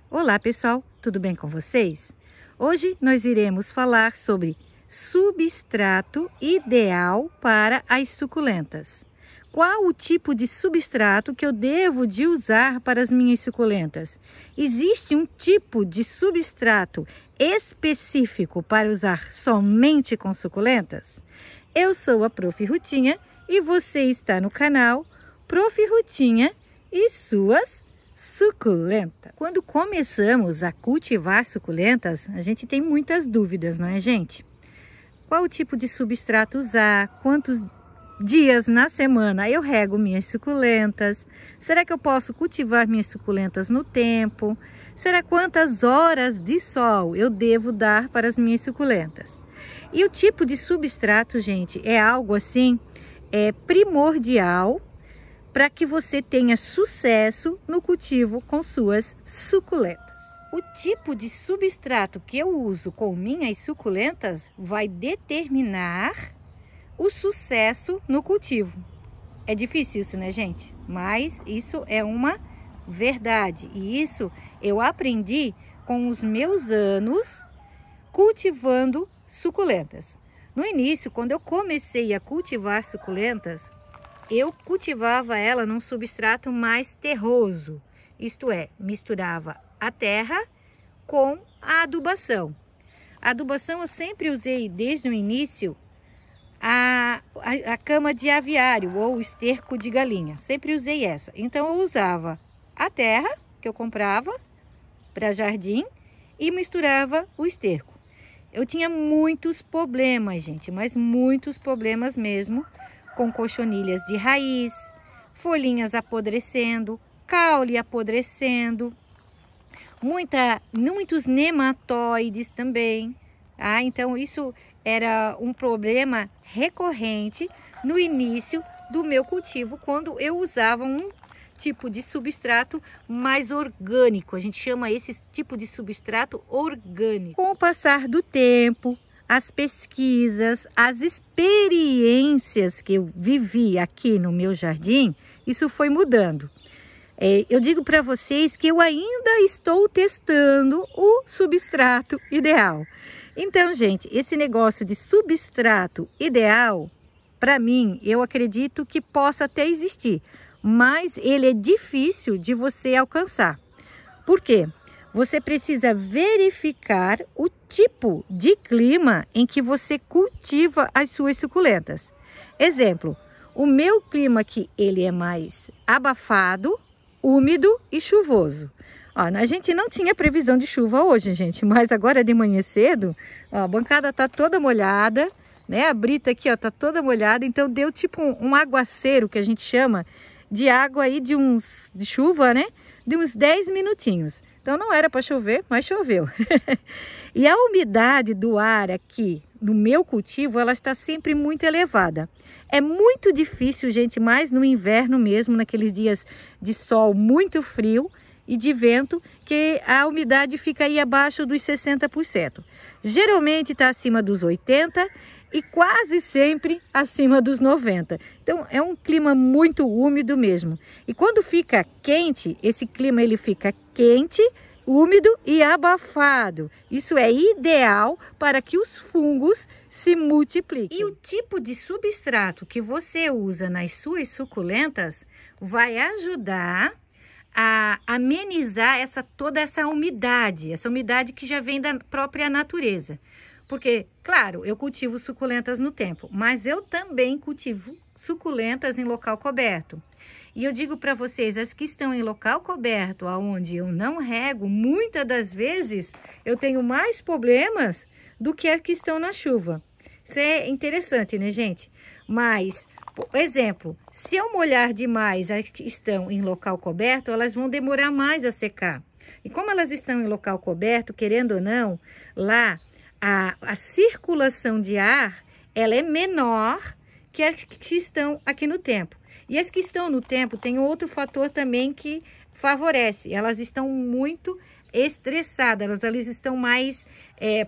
Olá pessoal, tudo bem com vocês? Hoje nós iremos falar sobre substrato ideal para as suculentas. Qual o tipo de substrato que eu devo de usar para as minhas suculentas? Existe um tipo de substrato específico para usar somente com suculentas? Eu sou a Prof. Rutinha e você está no canal Prof. Rutinha e suas suculenta. Quando começamos a cultivar suculentas, a gente tem muitas dúvidas, não é, gente? Qual o tipo de substrato usar? Quantos dias na semana eu rego minhas suculentas? Será que eu posso cultivar minhas suculentas no tempo? Será quantas horas de sol eu devo dar para as minhas suculentas? E o tipo de substrato, gente, é algo assim, primordial para que você tenha sucesso no cultivo com suas suculentas. O tipo de substrato que eu uso com minhas suculentas vai determinar o sucesso no cultivo. É difícil isso, né, gente? Mas isso é uma verdade. E isso eu aprendi com os meus anos cultivando suculentas. No início, quando eu comecei a cultivar suculentas, eu cultivava ela num substrato mais terroso, isto é, misturava a terra com a adubação. A adubação eu sempre usei desde o início a cama de aviário ou esterco de galinha, sempre usei essa. Então eu usava a terra que eu comprava para jardim e misturava o esterco. Eu tinha muitos problemas, gente, mas muitos problemas mesmo, com cochonilhas de raiz, folhinhas apodrecendo, caule apodrecendo, muitos nematóides também. Então isso era um problema recorrente no início do meu cultivo, quando eu usava um tipo de substrato mais orgânico. A gente chama esse tipo de substrato orgânico. Com o passar do tempo, as pesquisas, as experiências que eu vivi aqui no meu jardim, isso foi mudando. Eu digo para vocês que eu ainda estou testando o substrato ideal. Então, gente, esse negócio de substrato ideal, para mim, eu acredito que possa até existir, mas ele é difícil de você alcançar. Por quê? Você precisa verificar o tipo de clima em que você cultiva as suas suculentas. Exemplo, o meu clima aqui, ele é mais abafado, úmido e chuvoso. A gente não tinha previsão de chuva hoje, gente, mas agora de manhã cedo, a bancada tá toda molhada, né? A brita aqui, tá toda molhada, então deu tipo um aguaceiro, que a gente chama de água aí de chuva, né? De uns 10 minutinhos. Então não era para chover, mas choveu. E a umidade do ar aqui no meu cultivo, ela está sempre muito elevada. É muito difícil, gente, mais no inverno mesmo, naqueles dias de sol muito frio e de vento, que a umidade fica aí abaixo dos 60%. Geralmente está acima dos 80% e quase sempre acima dos 90%. Então é um clima muito úmido mesmo. E quando fica quente, esse clima ele fica quente, úmido e abafado. Isso é ideal para que os fungos se multipliquem. E o tipo de substrato que você usa nas suas suculentas vai ajudar a amenizar toda essa umidade que já vem da própria natureza. Porque, claro, eu cultivo suculentas no tempo, mas eu também cultivo suculentas em local coberto. E eu digo para vocês, as que estão em local coberto, aonde eu não rego, muitas das vezes eu tenho mais problemas do que as que estão na chuva. Isso é interessante, né, gente? Mas, por exemplo, se eu molhar demais as que estão em local coberto, elas vão demorar mais a secar. E como elas estão em local coberto, querendo ou não, lá a circulação de ar, ela é menor que as que estão aqui no tempo. E as que estão no tempo tem outro fator também que favorece. Elas estão muito estressadas, elas estão mais,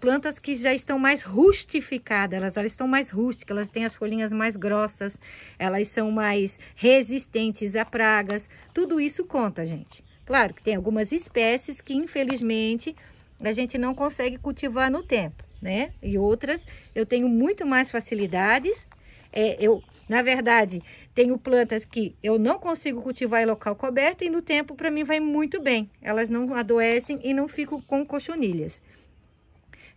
plantas que já estão mais rustificadas, elas estão mais rústicas, elas têm as folhinhas mais grossas, elas são mais resistentes a pragas. Tudo isso conta, gente. Claro que tem algumas espécies que, infelizmente, a gente não consegue cultivar no tempo, né? E outras eu tenho muito mais facilidades. Na verdade, tenho plantas que eu não consigo cultivar em local coberto e no tempo para mim vai muito bem. Elas não adoecem e não ficam com cochonilhas.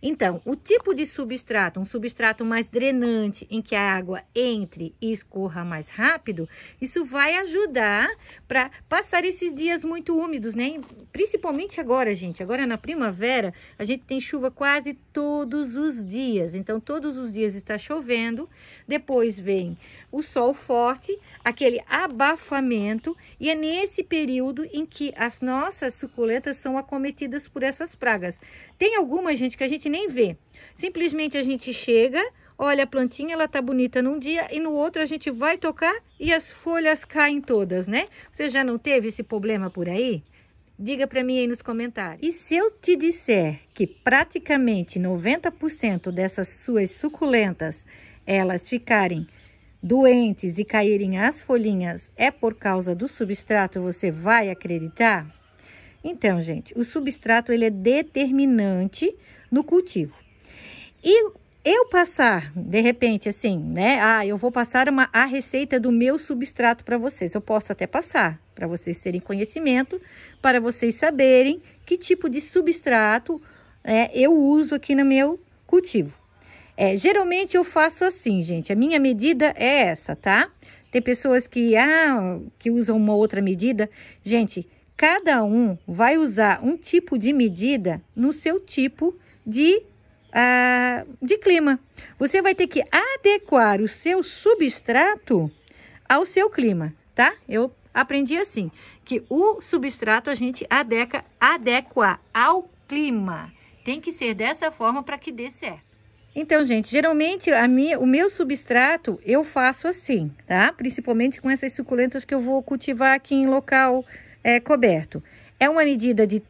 Então, o tipo de substrato, um substrato mais drenante, em que a água entre e escorra mais rápido, isso vai ajudar para passar esses dias muito úmidos, né? Principalmente agora, gente. Agora na primavera, a gente tem chuva quase todos os dias. Então, todos os dias está chovendo. Depois vem o sol forte, aquele abafamento. E é nesse período em que as nossas suculentas são acometidas por essas pragas. Tem alguma, gente, que a gente nem vê. Simplesmente a gente chega, olha a plantinha, ela tá bonita num dia e no outro a gente vai tocar e as folhas caem todas, né? Você já não teve esse problema por aí? Diga para mim aí nos comentários. E se eu te disser que praticamente 90% dessas suas suculentas, elas ficarem doentes e caírem as folhinhas, é por causa do substrato, você vai acreditar? Então, gente, o substrato ele é determinante no cultivo. E eu passar, de repente, assim, né? Eu vou passar a receita do meu substrato para vocês. Eu posso até passar, para vocês terem conhecimento, para vocês saberem que tipo de substrato eu uso aqui no meu cultivo. Geralmente eu faço assim, gente. A minha medida é essa, tá? Tem pessoas que usam uma outra medida. Gente, cada um vai usar um tipo de medida no seu tipo de clima. Você vai ter que adequar o seu substrato ao seu clima, tá? Eu aprendi assim, que o substrato a gente adequa ao clima. Tem que ser dessa forma para que dê certo. Então, gente, geralmente o meu substrato eu faço assim, tá? Principalmente com essas suculentas que eu vou cultivar aqui em local coberto. É uma medida de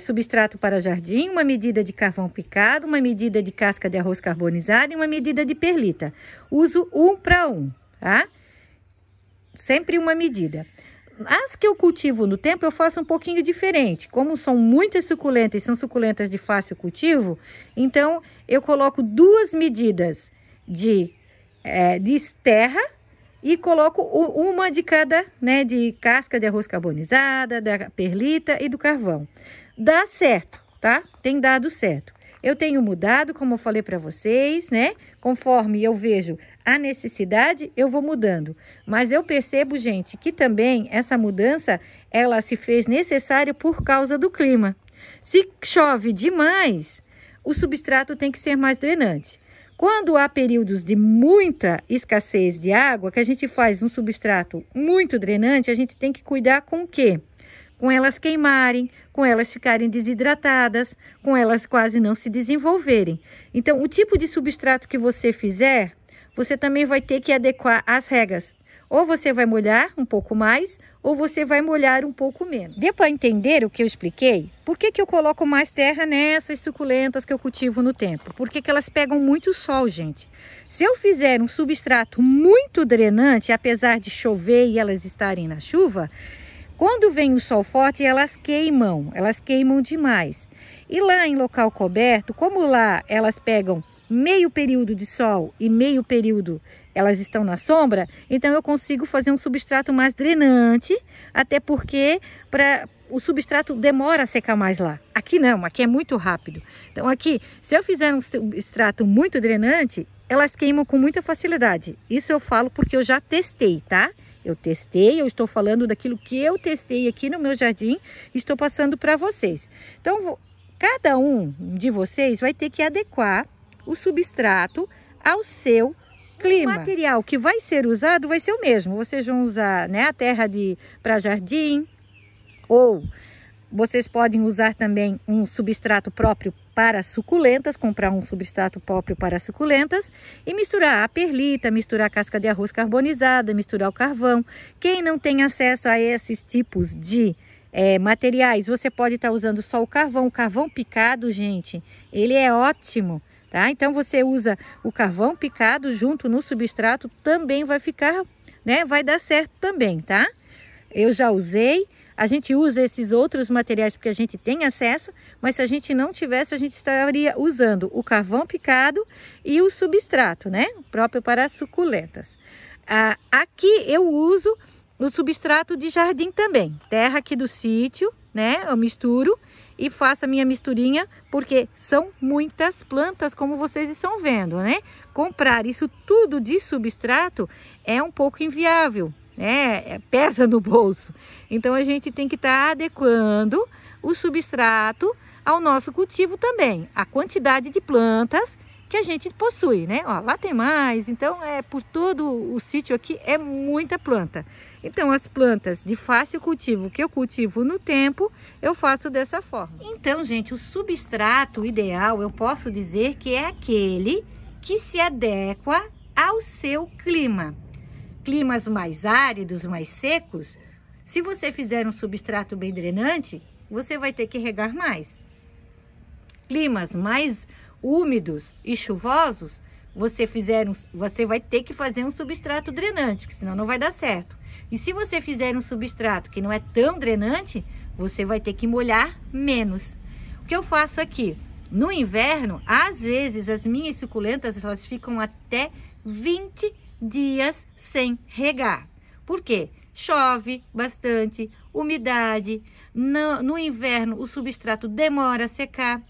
substrato para jardim, uma medida de carvão picado, uma medida de casca de arroz carbonizado e uma medida de perlita. Uso 1 para 1, tá? Sempre uma medida. As que eu cultivo no tempo, eu faço um pouquinho diferente. Como são muitas suculentas e são suculentas de fácil cultivo, então eu coloco 2 medidas de terra e coloco uma de cada, né, de casca de arroz carbonizada, da perlita e do carvão. Dá certo, tá? Tem dado certo. Eu tenho mudado, como eu falei para vocês, né? Conforme eu vejo a necessidade, eu vou mudando. Mas eu percebo, gente, que também essa mudança, ela se fez necessária por causa do clima. Se chove demais, o substrato tem que ser mais drenante. Quando há períodos de muita escassez de água, que a gente faz um substrato muito drenante, a gente tem que cuidar com o quê? Com elas queimarem, com elas ficarem desidratadas, com elas quase não se desenvolverem. Então, o tipo de substrato que você fizer, você também vai ter que adequar as regas. Ou você vai molhar um pouco mais, ou você vai molhar um pouco menos. Deu para entender o que eu expliquei? Por que eu coloco mais terra nessas suculentas que eu cultivo no tempo? Porque elas pegam muito sol, gente. Se eu fizer um substrato muito drenante, apesar de chover e elas estarem na chuva, quando vem o sol forte, elas queimam demais. E lá em local coberto, como lá elas pegam meio período de sol e meio período elas estão na sombra, então eu consigo fazer um substrato mais drenante, até porque o substrato demora a secar mais lá. Aqui não, aqui é muito rápido. Então aqui, se eu fizer um substrato muito drenante, elas queimam com muita facilidade. Isso eu falo porque eu já testei, tá? Eu testei, eu estou falando daquilo que eu testei aqui no meu jardim, estou passando para vocês. Então, cada um de vocês vai ter que adequar o substrato ao seu clima. O material que vai ser usado vai ser o mesmo. Vocês vão usar, né, a terra para jardim, ou vocês podem usar também um substrato próprio para suculentas, comprar um substrato próprio para suculentas e misturar a perlita, misturar a casca de arroz carbonizada, misturar o carvão. Quem não tem acesso a esses tipos de materiais, você pode estar usando só o carvão picado, gente, ele é ótimo, tá? Então você usa o carvão picado junto no substrato, também vai ficar, né, vai dar certo também, tá? Eu já usei, A gente usa esses outros materiais porque a gente tem acesso, mas se a gente não tivesse, a gente estaria usando o carvão picado e o substrato, né? Próprio para as suculentas. Aqui eu uso o substrato de jardim também. Terra aqui do sítio, né? Eu misturo e faço a minha misturinha, porque são muitas plantas, como vocês estão vendo, né? Comprar isso tudo de substrato é um pouco inviável, né? Pesa no bolso. Então a gente tem que estar adequando o substrato ao nosso cultivo também, a quantidade de plantas que a gente possui, né? Ó, lá tem mais, então por todo o sítio aqui é muita planta. Então as plantas de fácil cultivo que eu cultivo no tempo, eu faço dessa forma. Então, gente, o substrato ideal, eu posso dizer que é aquele que se adequa ao seu clima. Climas mais áridos, mais secos, se você fizer um substrato bem drenante, você vai ter que regar mais. Climas mais úmidos e chuvosos, você vai ter que fazer um substrato drenante, porque senão não vai dar certo. E se você fizer um substrato que não é tão drenante, você vai ter que molhar menos. O que eu faço aqui? No inverno, às vezes as minhas suculentas, elas ficam até 20 dias sem regar. Por quê? Chove bastante, umidade. No inverno, o substrato demora a secar.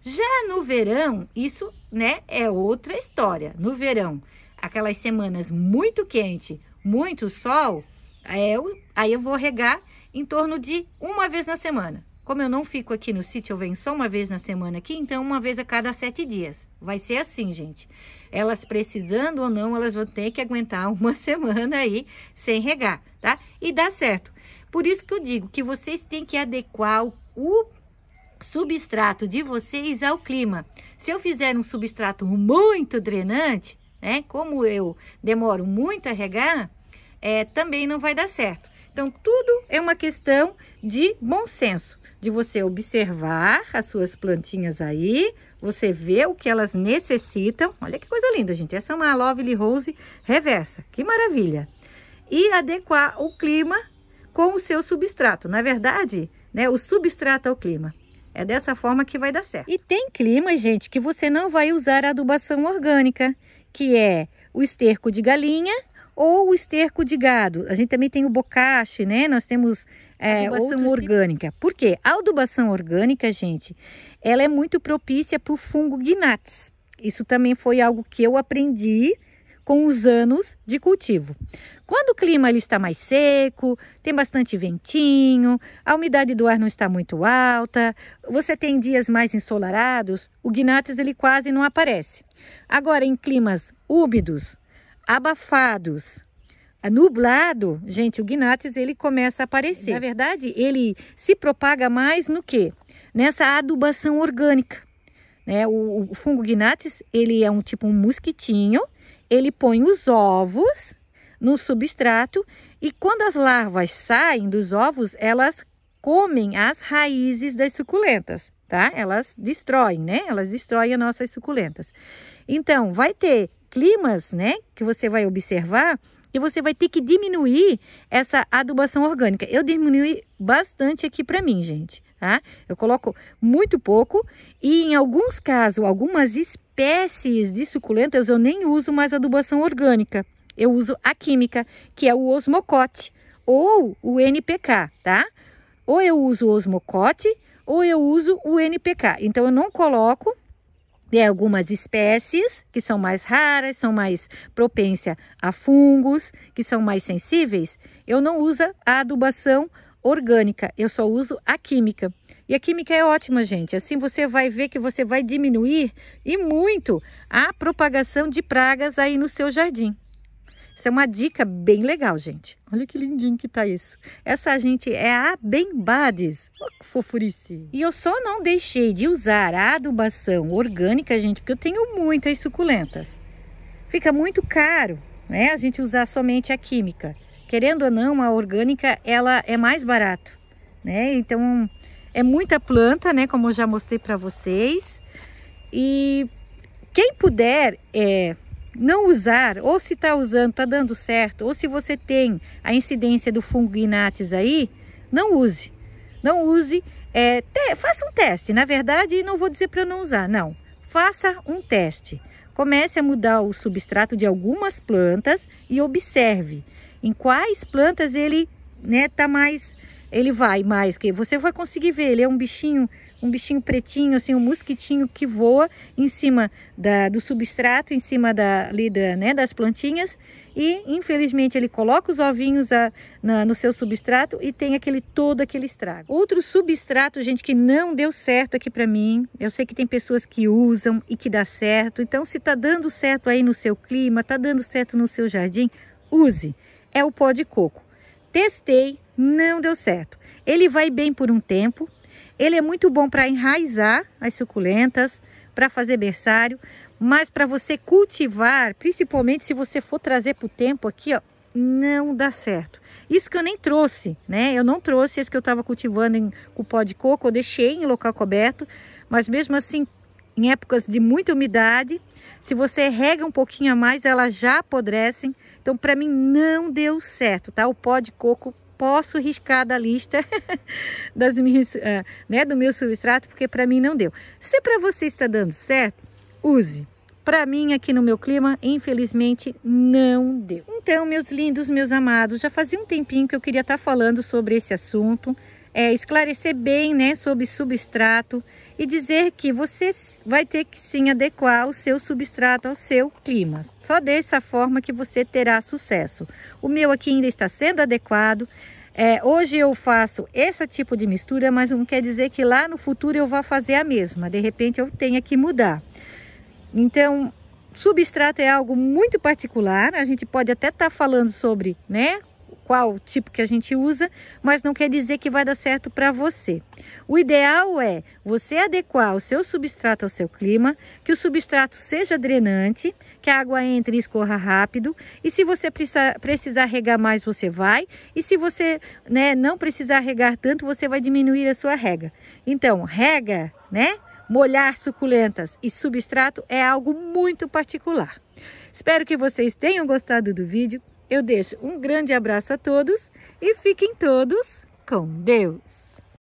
Já no verão, isso, né, é outra história. No verão, aquelas semanas muito quente, muito sol, aí eu vou regar em torno de uma vez na semana. Como eu não fico aqui no sítio, eu venho só uma vez na semana aqui, então uma vez a cada 7 dias. Vai ser assim, gente. Elas precisando ou não, elas vão ter que aguentar uma semana aí sem regar, tá? E dá certo. Por isso que eu digo que vocês têm que adequar o substrato de vocês ao clima. Se eu fizer um substrato muito drenante, né? Como eu demoro muito a regar, também não vai dar certo. Então, tudo é uma questão de bom senso, de você observar as suas plantinhas aí, você vê o que elas necessitam. Olha que coisa linda, gente. Essa é uma Lovely Rose reversa. Que maravilha! E adequar o clima com o seu substrato. Na verdade, né, o substrato ao clima. É dessa forma que vai dar certo. E tem clima, gente, que você não vai usar a adubação orgânica, que é o esterco de galinha ou o esterco de gado. A gente também tem o bocache, né? Nós temos adubação orgânica. Por quê? A adubação orgânica, gente, ela é muito propícia para o fungo Gnats. Isso também foi algo que eu aprendi com os anos de cultivo. Quando o clima ele está mais seco, tem bastante ventinho, a umidade do ar não está muito alta, você tem dias mais ensolarados, o Gnats ele quase não aparece. Agora, em climas úmidos, abafados, nublado, gente, o Gnats ele começa a aparecer. Na verdade, ele se propaga mais no quê? Nessa adubação orgânica, né? O fungo Gnats, ele é um mosquitinho, ele põe os ovos no substrato e quando as larvas saem dos ovos, elas comem as raízes das suculentas, tá? Elas destroem, né? Elas destroem as nossas suculentas. Então, vai ter climas, né, que você vai observar e você vai ter que diminuir essa adubação orgânica. Eu diminui bastante aqui para mim, gente, tá? Eu coloco muito pouco e em alguns casos, algumas espécies de suculentas eu nem uso mais adubação orgânica. Eu uso a química, que é o osmocote ou o NPK, tá? Ou eu uso o osmocote ou eu uso o NPK. Então eu não coloco algumas espécies que são mais raras, são mais propensas a fungos, que são mais sensíveis, eu não uso a adubação orgânica, eu só uso a química. E a química é ótima, gente. Assim você vai ver que você vai diminuir e muito a propagação de pragas aí no seu jardim. Isso é uma dica bem legal, gente. Olha que lindinho que tá isso. Essa, gente, é a Bembades. Olha que fofurice. E eu só não deixei de usar a adubação orgânica, gente, porque eu tenho muitas suculentas. Fica muito caro, né? A gente usar somente a química. Querendo ou não, a orgânica, ela é mais barato, né? Então, é muita planta, né? Como eu já mostrei para vocês. E quem puder não usar, ou se está usando, está dando certo, ou se você tem a incidência do fungo Gnats aí, não use. Não use, faça um teste. Na verdade, não vou dizer para não usar, não. Faça um teste. Comece a mudar o substrato de algumas plantas e observe em quais plantas ele, né, tá mais, ele vai mais, que você vai conseguir ver. Ele é um bichinho pretinho, assim, um mosquitinho que voa em cima do substrato, em cima das plantinhas. E, infelizmente, ele coloca os ovinhos no seu substrato e tem todo aquele estrago. Outro substrato, gente, que não deu certo aqui para mim. Eu sei que tem pessoas que usam e que dá certo. Então, se tá dando certo aí no seu clima, tá dando certo no seu jardim, use. É o pó de coco. Testei, não deu certo. Ele vai bem por um tempo. Ele é muito bom para enraizar as suculentas, para fazer berçário. Mas para você cultivar, principalmente se você for trazer para o tempo aqui, ó, não dá certo. Isso que eu nem trouxe, né? Eu não trouxe esse que eu estava cultivando com pó de coco, eu deixei em local coberto. Mas mesmo assim, em épocas de muita umidade, se você rega um pouquinho a mais, elas já apodrecem. Então, para mim, não deu certo, tá? O pó de coco, posso riscar da lista do meu substrato, porque para mim não deu. Se para você está dando certo, use. Para mim, aqui no meu clima, infelizmente, não deu. Então, meus lindos, meus amados, já fazia um tempinho que eu queria estar falando sobre esse assunto, esclarecer bem, né, sobre substrato e dizer que você vai ter que sim adequar o seu substrato ao seu clima. Só dessa forma que você terá sucesso. O meu aqui ainda está sendo adequado. Hoje eu faço esse tipo de mistura, mas não quer dizer que lá no futuro eu vá fazer a mesma. De repente eu tenha que mudar. Então, substrato é algo muito particular. A gente pode até estar falando sobre, né, qual tipo que a gente usa, mas não quer dizer que vai dar certo para você. O ideal é você adequar o seu substrato ao seu clima, que o substrato seja drenante, que a água entre e escorra rápido. E se você precisar regar mais, você vai. E se você, né, não precisar regar tanto, você vai diminuir a sua rega. Então, rega, né? Molhar suculentas e substrato é algo muito particular. Espero que vocês tenham gostado do vídeo. Eu deixo um grande abraço a todos e fiquem todos com Deus.